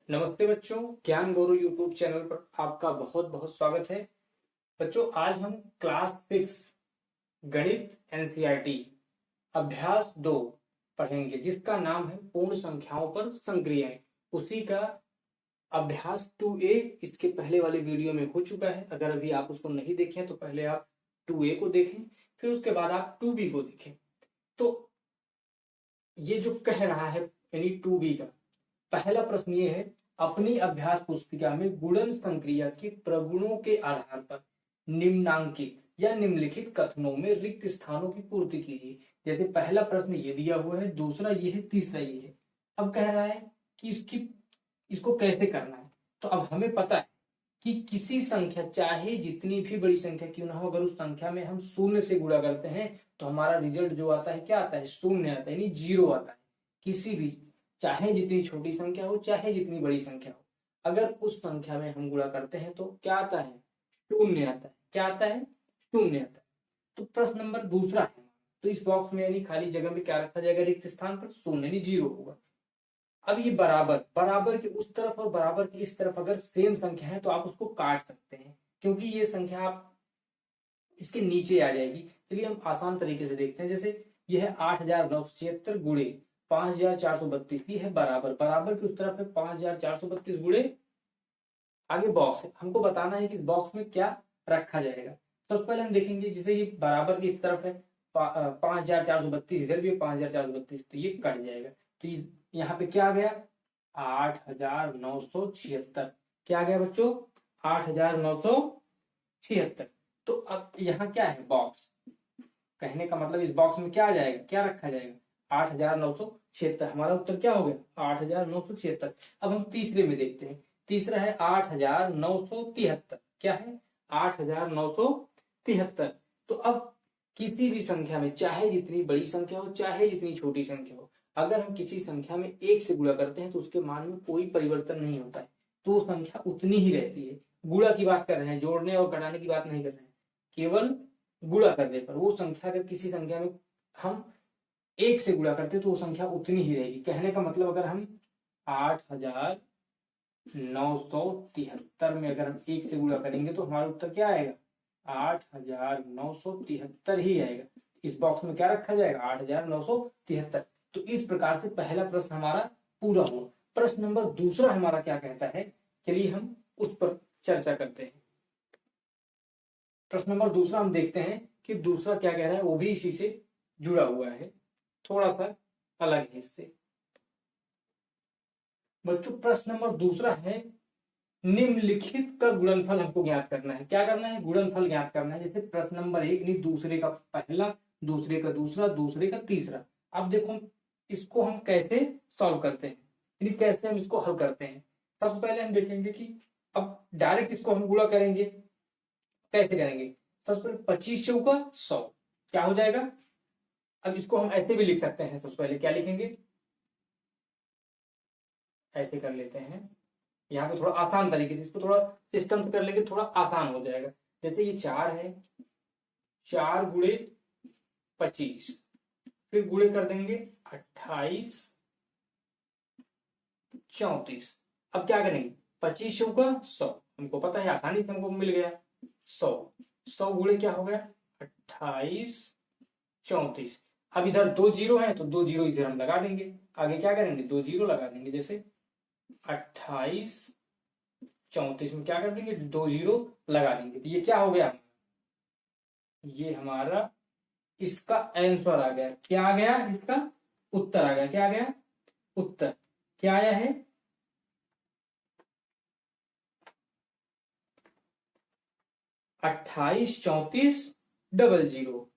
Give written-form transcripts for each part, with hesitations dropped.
नमस्ते बच्चों, ज्ञान गुरु यूट्यूब चैनल पर आपका बहुत बहुत स्वागत है। बच्चों, आज हम क्लास 6 गणित एनसीईआरटी अभ्यास 2 पढ़ेंगे, जिसका नाम है पूर्ण संख्याओं पर संक्रियाएं। उसी का अभ्यास 2A इसके पहले वाले वीडियो में हो चुका है। अगर अभी आप उसको नहीं देखें तो पहले आप 2A को देखें, फिर उसके बाद आप 2B को देखें। तो ये जो कह रहा है यानी 2B का पहला प्रश्न ये है, अपनी अभ्यास पुस्तिका में गुणन संक्रिया के प्रगुणों के आधार पर निम्नांकित या निम्नलिखित कथनों में रिक्त स्थानों की पूर्ति कीजिए। जैसे पहला प्रश्न ये दिया हुआ है, दूसरा ये है, तीसरा ये है। अब कह रहा है कि इसको कैसे करना है। तो अब हमें पता है कि किसी संख्या, चाहे जितनी भी बड़ी संख्या क्यों ना हो, अगर उस संख्या में हम शून्य से गुणा करते हैं तो हमारा रिजल्ट जो आता है क्या आता है, शून्य आता है, यानी जीरो आता है। किसी भी, चाहे जितनी छोटी संख्या हो चाहे जितनी बड़ी संख्या हो, अगर उस संख्या में हम गुणा करते हैं तो क्या आता है, शून्य आता है। क्या आता है, शून्य आता है। तो प्रश्न नंबर दूसरा है, तो इस बॉक्स में यानी खाली जगह में क्या रखा जाएगा, रिक्त स्थान पर शून्य यानी जीरो होगा। अब ये बराबर के उस तरफ और बराबर की इस तरफ अगर सेम संख्या है तो आप उसको काट सकते हैं, क्योंकि ये संख्या आप इसके नीचे आ जाएगी। चलिए हम आसान तरीके से देखते हैं। जैसे यह है 8,976 गुणे 5,432, ये है बराबर की उस तरफ है 5,432 गुणे, आगे बॉक्स है, हमको बताना है कि इस बॉक्स में क्या रखा जाएगा। सबसे पहले हम देखेंगे, जैसे ये बराबर की इस तरफ है 5,432, इधर भी 5,432, तो ये कट जाएगा। तो यहाँ पे क्या आ गया, 8,976। क्या आ गया बच्चों, 8,976। तो अब यहाँ क्या है, बॉक्स। कहने का मतलब इस बॉक्स में क्या आ जाएगा, क्या रखा जाएगा, 8,976। हमारा उत्तर क्या हो गया, 8,976। अब हम तीसरे में देखते हैं। तीसरा है 8,973। क्या है, 8,973। तो अब किसी भी संख्या में, चाहे जितनी बड़ी संख्या हो चाहे जितनी छोटी संख्या हो, अगर हम किसी संख्या में 1 से गुणा करते हैं तो उसके मान में कोई परिवर्तन नहीं होता है, तो वो संख्या उतनी ही रहती है। गुणा की बात कर रहे हैं, जोड़ने और घटाने की बात नहीं कर रहे हैं, केवल गुणा करने पर वो संख्या, अगर किसी संख्या में हम 1 से गुणा करते तो वो संख्या उतनी ही रहेगी। कहने का मतलब अगर हम 8,973 में अगर हम 1 से गुणा करेंगे तो हमारा उत्तर क्या आएगा, 8,973 ही आएगा। इस बॉक्स में क्या रखा जाएगा, 8,973। तो इस प्रकार से पहला प्रश्न हमारा पूरा हुआ। प्रश्न नंबर दूसरा हमारा क्या कहता है, चलिए हम उस पर चर्चा करते हैं। प्रश्न नंबर दूसरा हम देखते हैं कि दूसरा क्या कह रहा है, वो भी इसी से जुड़ा हुआ है, थोड़ा सा अलग है इससे। बच्चों, प्रश्न नंबर दूसरा है, निम्नलिखित का गुणनफल हमको ज्ञात करना है। क्या करना है, गुणनफल ज्ञात करना है। जैसे प्रश्न नंबर 1 यानी दूसरे का पहला, दूसरे का दूसरा, दूसरे का तीसरा। अब देखो इसको हम कैसे सॉल्व करते हैं, यानी कैसे हम इसको हल करते हैं। सबसे पहले हम देखेंगे कि अब डायरेक्ट इसको हम गुणा करेंगे, कैसे करेंगे। सबसे पहले 25 चौका 100, क्या हो जाएगा। अब इसको हम ऐसे भी लिख सकते हैं। सबसे पहले क्या लिखेंगे, ऐसे कर लेते हैं। यहाँ पे थोड़ा आसान तरीके से इसको थोड़ा सिस्टम से कर लेंगे, थोड़ा आसान हो जाएगा। जैसे ये 4 है, 4 गुणे 25, फिर गुणे कर देंगे 28 34। अब क्या करेंगे, 25 चौका 100, हमको पता है, आसानी से हमको मिल गया 100 गुणे क्या हो गया, 28 34। अब इधर 2 जीरो है तो 2 जीरो इधर हम लगा देंगे, आगे क्या करेंगे, 2 जीरो लगा देंगे। जैसे 28 34 में क्या कर देंगे, 2 जीरो लगा देंगे। तो ये क्या हो गया, ये हमारा इसका आंसर आ गया। क्या आ गया, इसका उत्तर आ गया। क्या आ गया, उत्तर क्या आया है, 28 34 00।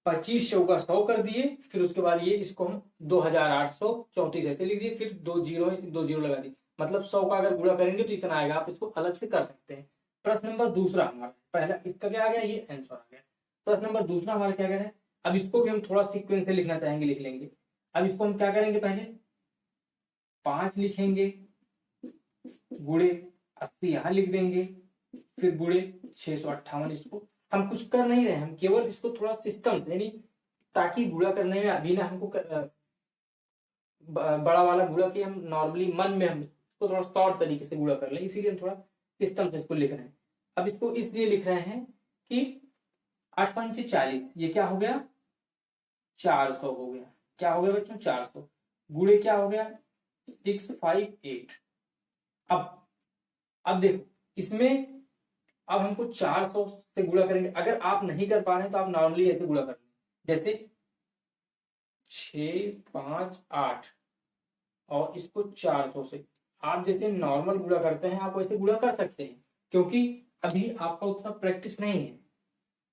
25 चौका 100 कर दिए, फिर उसके बाद ये इसको हम 2,834 ऐसे लिख दिए, फिर 2 जीरो है, 2 जीरो लगा दिए, मतलब 100 का अगर गुणा करेंगे तो इतना आएगा। आप इसको अलग से कर सकते हैं। प्रश्न नंबर दूसरा हमारा, पहला इसका क्या आ गया, ये आंसर आ गया। प्रश्न नंबर दूसरा हमारा क्या कह रहा है, अब इसको भी हम थोड़ा सीक्वेंस से लिखना चाहेंगे, लिख लेंगे। अब इसको हम क्या करेंगे, पहले 5 लिखेंगे, गुणे 80 यहां लिख देंगे, फिर गुणे 658। इसको हम कुछ कर नहीं रहे, हम केवल इसको थोड़ा सिस्टम से, यानी ताकि गुणा करने में बिना हमको बड़ा वाला गुणा की हम नॉर्मली मन में हम इसको थोड़ा शॉर्ट तरीके से गुणा कर लें, इसीलिए हम थोड़ा सिस्टम से इसको लिख रहे हैं। अब इसको इसलिए लिख रहे हैं कि 8 5 40, ये क्या हो गया 400 हो गया। क्या हो गया बच्चों 400 गुणे क्या हो गया 658। अब देखो इसमें अब हमको 400 से गुणा करेंगे। अगर आप नहीं कर पा रहे हैं तो आप नॉर्मली ऐसे गुणा कर लें, जैसे 6 5 8 और इसको 400 से आप जैसे नॉर्मल गुणा करते हैं आप वैसे गुणा कर सकते हैं, क्योंकि अभी आपका उतना प्रैक्टिस नहीं है।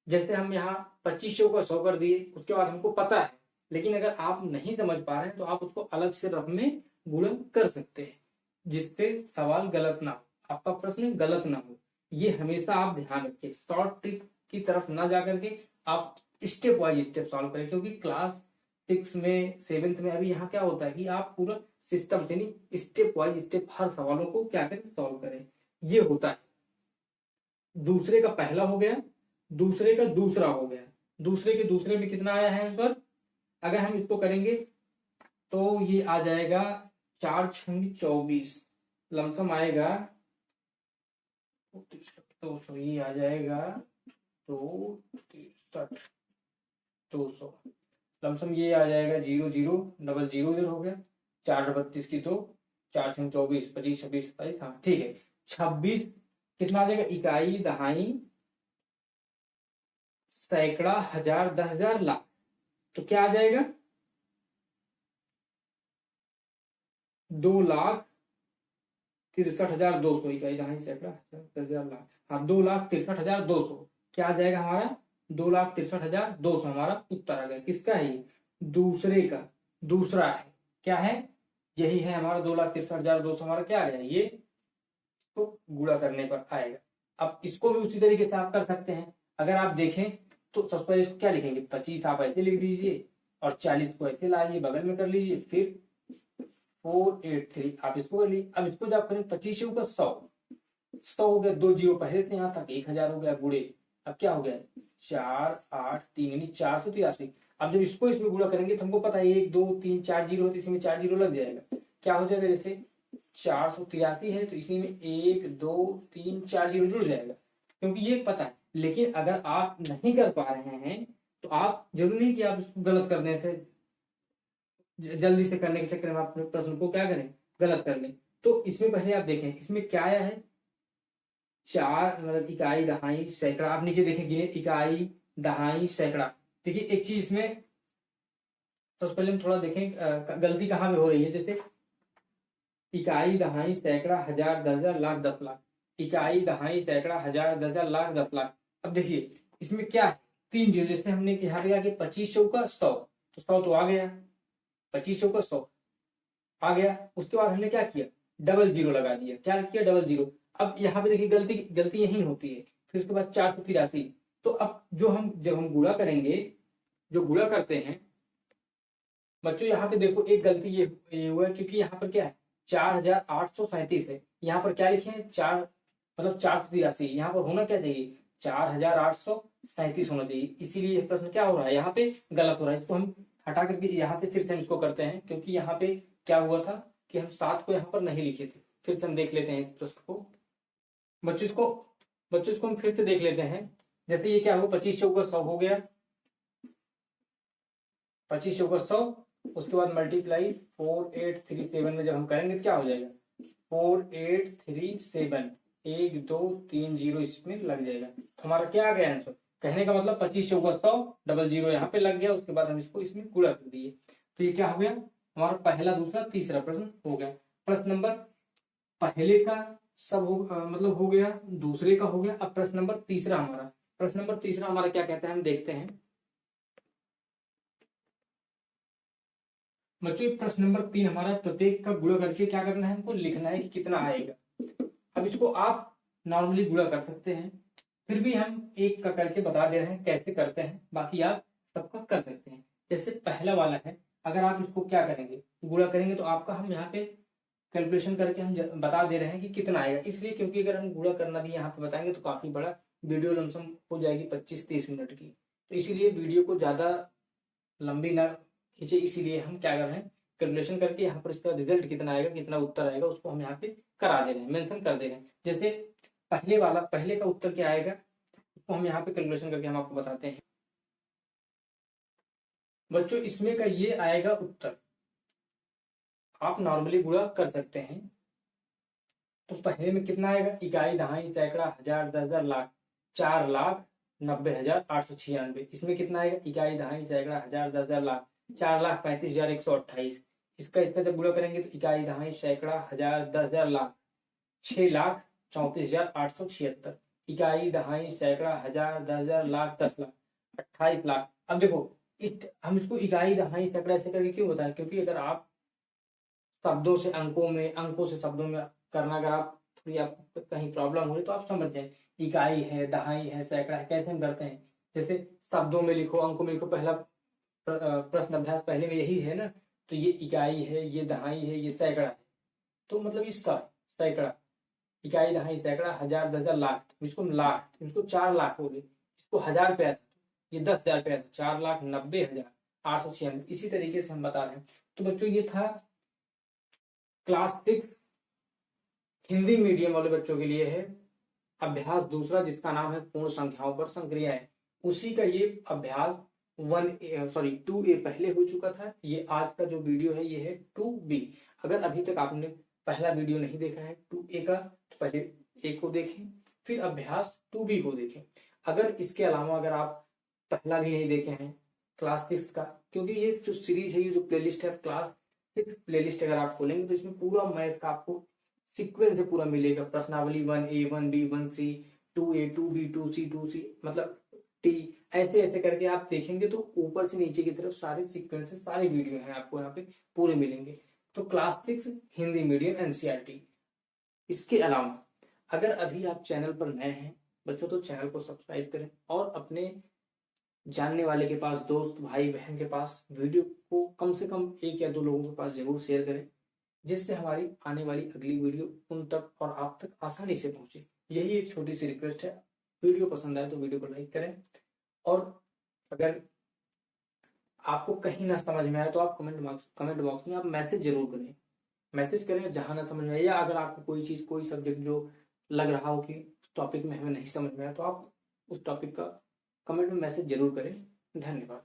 जैसे हम यहाँ 2500 को 100 कर दिए, उसके बाद हमको पता है, लेकिन अगर आप नहीं समझ पा रहे हैं तो आप उसको अलग से रफ में गुणा कर सकते हैं, जिससे सवाल गलत ना हो, आपका प्रश्न गलत ना हो। ये हमेशा आप ध्यान रखें, शॉर्ट ट्रिक की तरफ ना जाकर के आप स्टेप वाइज स्टेप सॉल्व करें, क्योंकि क्लास 6 में 7th में अभी यहाँ क्या होता है कि आप पूरा सिस्टम से नहीं स्टेप वाइज स्टेप हर सवालों को क्या करें सॉल्व करें, ये होता है। दूसरे का पहला हो गया, दूसरे का दूसरा हो गया। दूसरे के दूसरे में कितना आया है आंसर, अगर हम इसको करेंगे तो ये आ जाएगा 4 6 24, लमसम आएगा 200, ये आ जाएगा 200, लमसम ये आ जाएगा 0 0 डबल 0 0 हो गया। 4 32 की 2, 4 6 24, 25 26 27, हाँ ठीक है 26 कितना आ जाएगा इकाई दहाई सैकड़ा हजार 10,000 लाख, तो क्या आ जाएगा 2,63,200 इकाई दहाई सैकड़ा 10,000 लाख, हाँ 2,63,200 क्या आ जाएगा हमारा 2,63,200 हमारा उत्तर आ गया। किसका है ये दूसरे का दूसरा है, क्या है यही है हमारा 2,63,200 हमारा क्या आ गया, ये तो गुणा करने पर आएगा। अब इसको भी उसी तरीके से आप कर सकते हैं। अगर आप देखें तो सबसे पहले इसको क्या लिखेंगे 25 आप ऐसे लिख दीजिए और 40 को ऐसे लाइए बगल में कर लीजिए, फिर 483 आप इसको कर लीजिए। अब इसको जब आप करें 25 का 100 हो गया, 2 जीरो पहले से यहाँ तक 1000 हो गया गुणे, अब क्या हो गया 4 8 3 यानी 483। अब जब इसको इसमें गुणा करेंगे तो हमको पता है 1 2 3 4 जीरो होते, इसमें 4 जीरो लग जाएगा, क्या हो जाएगा जैसे 483 है तो इसी में 1 2 3 4 जीरो जुड़ जाएगा, क्योंकि ये पता है। लेकिन अगर आप नहीं कर पा रहे हैं तो आप जरूरी नहीं कि आप इसको गलत करने से जल्दी से करने के चक्कर में आप प्रश्न को क्या करें गलत कर लें। तो इसमें पहले आप देखें इसमें क्या आया है 4 मतलब इकाई दहाई सैकड़ा, आप नीचे देखें गिने इकाई दहाई सैकड़ा। देखिए एक चीज इसमें सबसे पहले हम थोड़ा देखें गलती कहाँ पे हो रही है, जैसे इकाई दहाई सैकड़ा हजार 10,000 लाख 10 लाख, इकाई दहाई सैकड़ा हजार 10,000 लाख 10 लाख। अब देखिए इसमें क्या है 3 जीरो, जैसे हमने यहाँ पे आगे 2500 का 100, तो 100 तो आ गया 2500 का 100 आ गया। उसके बाद हमने क्या किया डबल जीरो लगा दिया, क्या किया डबल जीरो। अब यहाँ पे देखिए गलती यही होती है। फिर उसके बाद 483, तो अब जब हम गुणा करेंगे, जो गुणा करते हैं बच्चों यहाँ पे देखो एक गलती ये हुआ है, क्योंकि यहाँ पर क्या है 4,837 है, यहाँ पर क्या लिखे हैं 4 मतलब 483, यहाँ पर होना क्या चाहिए 4,837 होना चाहिए, इसीलिए प्रश्न क्या हो रहा है यहाँ पे गलत हो रहा है। इसको हम हटा करके यहाँ से फिर से हम इसको करते हैं, क्योंकि यहाँ पे क्या हुआ था कि हम 7 को यहाँ पर नहीं लिखे थे। फिर से हम देख लेते हैं इस प्रश्न को बच्चों इसको हम फिर से देख लेते हैं। जैसे ये क्या हुआ 2500 का 100 हो गया, 2500 का 100, उसके बाद मल्टीप्लाई 4837 में जब हम करेंगे तो क्या हो जाएगा 4837, 1 2 3 जीरो इसमें लग जाएगा, तो हमारा क्या आ गया आंसर। कहने का मतलब 2500 का 100 डबल जीरो यहाँ पे लग गया, उसके बाद हम इसको इसमें गुणा कर दिए, तो ये क्या हो गया हमारा पहला दूसरा तीसरा प्रश्न हो गया। प्रश्न नंबर पहले का सब मतलब हो गया, दूसरे का हो गया। अब प्रश्न नंबर तीसरा हमारा क्या कहता है हम देखते हैं बच्चों। प्रश्न नंबर 3 हमारा प्रत्येक का गुणा करके क्या करना है हमको लिखना है कि कितना आएगा। अब इसको आप नॉर्मली गुणा कर सकते हैं, फिर भी हम एक का करके बता दे रहे हैं कैसे करते हैं, बाकी आप सबका कर सकते हैं। जैसे पहला वाला है, अगर आप इसको क्या करेंगे गुणा करेंगे तो आपका हम यहाँ पे कैलकुलेशन करके हम बता दे रहे हैं कि कितना आएगा, इसलिए क्योंकि अगर हम गुणा करना भी यहाँ पे बताएंगे तो काफी बड़ा वीडियो लमसम हो जाएगी 25-30 मिनट की, तो इसीलिए वीडियो को ज्यादा लंबी ना खींचे, इसीलिए हम क्या कर रहे हैं कैलकुलेशन करके यहाँ पर इसका रिजल्ट कितना आएगा, कितना उत्तर आएगा, उसको हम यहाँ पे करा दे रहे हैं, मेंशन कर दे रहे हैं। जैसे पहले का उत्तर क्या आएगा, उसको हम यहाँ पे कैलकुलेशन करके हम आपको बताते हैं। बच्चों इसमें का ये आएगा उत्तर, आप नॉर्मली गुणा कर सकते हैं। तो पहले में कितना आएगा, इकाई, दहाई, सैकड़ा, हजार, 10,000, लाख, 4,90,896। इसमें कितना आएगा, इकाई, दहाई, सैकड़ा, हजार, 10,000, लाख, 4,35,128। इसका जब गुणा करेंगे तो इकाई, दहाई, सैकड़ा, हजार, 10,000, लाख, 6,34,876। इकाई, दहाई, सैकड़ा, हजार, 10,000, लाख, 10 लाख, 28 लाख। अब देखो हम इसको इकाई, दहाई, सैकड़ा ऐसे करके क्यों बताएं, क्योंकि अगर आप शब्दों से अंकों में, अंकों से शब्दों में करना, अगर आप थोड़ी आपको कहीं प्रॉब्लम हो तो आप समझ जाए, इकाई है, दहाई है, सैकड़ा है, कैसे हम करते हैं। जैसे शब्दों में लिखो, अंकों में लिखो, पहला प्रश्न अभ्यास पहले में यही है ना। तो ये इकाई है, ये दहाई है, ये सैकड़ा है, तो मतलब इसका सैकड़ा, इकाई, दहाई, सैकड़ा, हजार, 10,000, लाख, इसको लाख, इसको 4 लाख हो गए, इसको 1,000 रुपया था, ये 10,000 रुपया था, 4,90,896। इसी तरीके से हम बता रहे हैं। तो बच्चों ये था क्लास 6 हिंदी मीडियम वाले बच्चों के लिए है अभ्यास दूसरा, जिसका नाम है पूर्ण संख्याओं पर संक्रियाएं। उसी का ये अभ्यास 2A पहले हो चुका था। ये आज का जो वीडियो है ये है 2B। अगर अभी तक आपने पहला वीडियो नहीं देखा है 2A का, तो पहले A को देखें, फिर अभ्यास 2B को देखें। अगर इसके अलावा अगर आप पहला भी नहीं देखे हैं क्लास 6 का, क्योंकि ये जो सीरीज है, ये जो प्लेलिस्ट है क्लास 6 प्लेलिस्ट, अगर आप खोलेंगे तो इसमें पूरा मैथ का आपको सीक्वेंस से पूरा मिलेगा। प्रश्नावली 1A, 1B, 1C, 2A, 2B, 2C, 2C, मतलब T, ऐसे ऐसे करके आप देखेंगे तो ऊपर से नीचे की तरफ सारे सीक्वेंस, सारे वीडियो हैं आपको यहाँ पे पूरे मिलेंगे। तो क्लास 6 हिंदी मीडियम NCERT। इसके अलावा अगर अभी आप चैनल पर नए हैं बच्चों, तो चैनल को सब्सक्राइब करें और अपने जानने वाले के पास, दोस्त, भाई, बहन के पास वीडियो को कम से कम 1 या 2 लोगों के पास जरूर शेयर करें, जिससे हमारी आने वाली अगली वीडियो उन तक और आप तक आसानी से पहुंचे। यही एक छोटी सी रिक्वेस्ट है। वीडियो पसंद आए तो वीडियो को लाइक करें, और अगर आपको कहीं ना समझ में आए तो आप कमेंट बॉक्स में आप मैसेज जरूर करें, मैसेज करें जहां ना समझ में आए, या अगर आपको कोई चीज, कोई सब्जेक्ट जो लग रहा हो कि टॉपिक में हमें नहीं समझ में आया, तो आप उस टॉपिक का कमेंट में मैसेज जरूर करें। धन्यवाद।